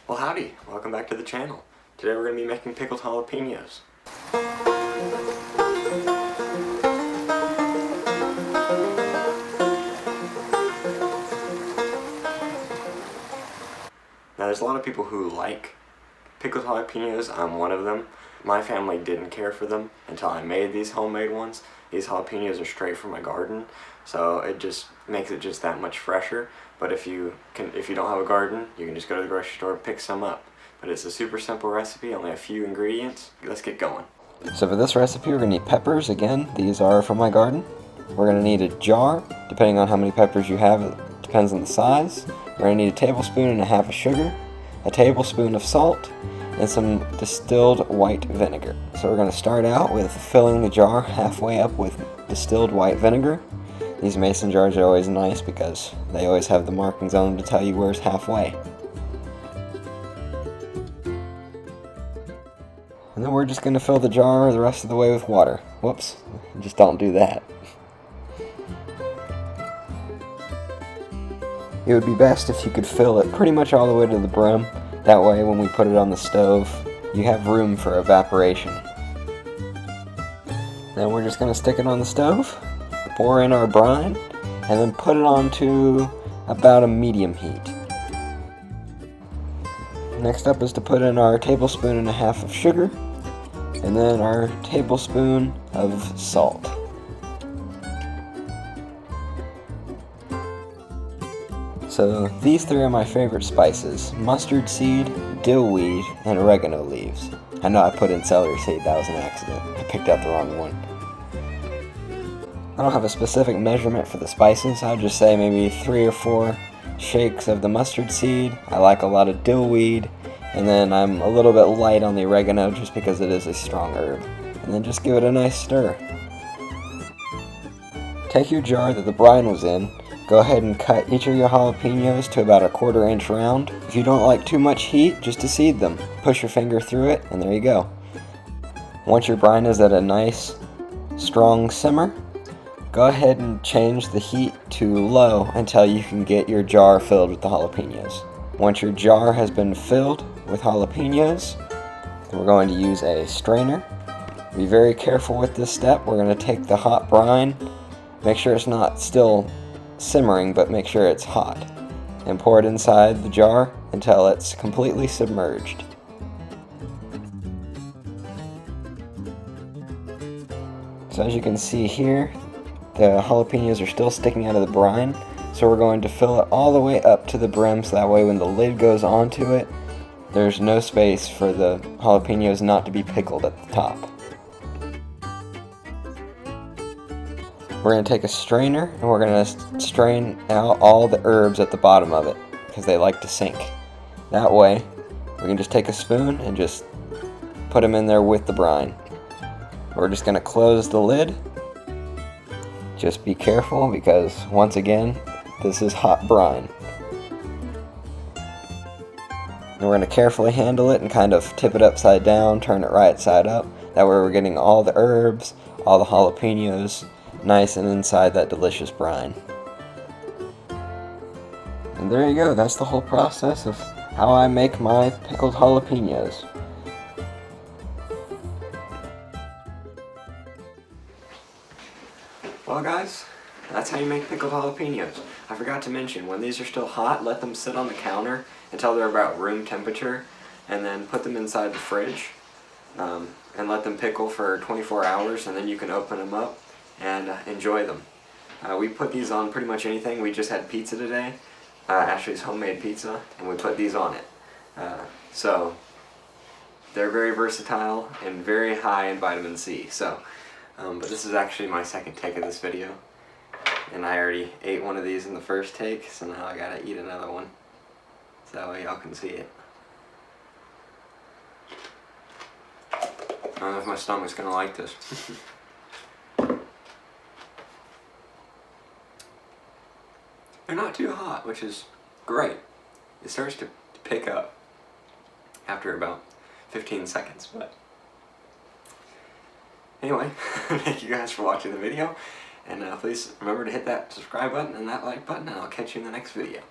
Well, howdy, welcome back to the channel. Today we're going to be making pickled jalapenos. Now there's a lot of people who like pickled jalapenos. I'm one of them. My family didn't care for them until I made these homemade ones. These jalapenos are straight from my garden, so it just makes it just that much fresher. But if you don't have a garden, you can just go to the grocery store and pick some up. But it's a super simple recipe, only a few ingredients. Let's get going. So for this recipe, we're going to need peppers. Again, these are from my garden. We're going to need a jar, depending on how many peppers you have, it depends on the size. We're going to need a tablespoon and a half of sugar, a tablespoon of salt, and some distilled white vinegar. So we're going to start out with filling the jar halfway up with distilled white vinegar. These mason jars are always nice because they always have the markings on them to tell you where's halfway. And then we're just going to fill the jar the rest of the way with water. Whoops, just don't do that. It would be best if you could fill it pretty much all the way to the brim. That way when we put it on the stove, you have room for evaporation. Then we're just going to stick it on the stove, pour in our brine, and then put it on to about a medium heat. Next up is to put in our tablespoon and a half of sugar, and then our tablespoon of salt. So these three are my favorite spices: mustard seed, dillweed, and oregano leaves. I know I put in celery seed, that was an accident. I picked out the wrong one. I don't have a specific measurement for the spices. I would just say maybe 3 or 4 shakes of the mustard seed. I like a lot of dillweed. And then I'm a little bit light on the oregano just because it is a strong herb. And then just give it a nice stir. Take your jar that the brine was in, go ahead and cut each of your jalapenos to about a 1/4 inch round. If you don't like too much heat, just seed them. Push your finger through it and there you go. Once your brine is at a nice strong simmer, go ahead and change the heat to low until you can get your jar filled with the jalapenos. Once your jar has been filled with jalapenos, we're going to use a strainer. Be very careful with this step. We're going to take the hot brine, make sure it's not still simmering, but make sure it's hot, and pour it inside the jar until it's completely submerged. So as you can see here, the jalapenos are still sticking out of the brine, so we're going to fill it all the way up to the brim so that way when the lid goes onto it, there's no space for the jalapenos not to be pickled at the top. We're going to take a strainer and we're going to strain out all the herbs at the bottom of it because they like to sink. That way we can just take a spoon and just put them in there with the brine. We're just going to close the lid. Just be careful because once again this is hot brine. And we're going to carefully handle it and kind of tip it upside down, turn it right side up. That way we're getting all the herbs, all the jalapenos, nice and inside that delicious brine. And there you go, that's the whole process of how I make my pickled jalapenos. Well guys, that's how you make pickled jalapenos. I forgot to mention, when these are still hot, let them sit on the counter until they're about room temperature, and then put them inside the fridge and let them pickle for 24 hours, and then you can open them up and enjoy them. We put these on pretty much anything. We just had pizza today, Ashley's homemade pizza, and we put these on it. So they're very versatile and very high in vitamin C. So, but this is actually my second take of this video, and I already ate one of these in the first take, so now I gotta eat another one so that way y'all can see it. I don't know if my stomach's gonna like this. They're not too hot, which is great. It starts to pick up after about 15 seconds, but anyway, thank you guys for watching the video, and please remember to hit that subscribe button and that like button, and I'll catch you in the next video.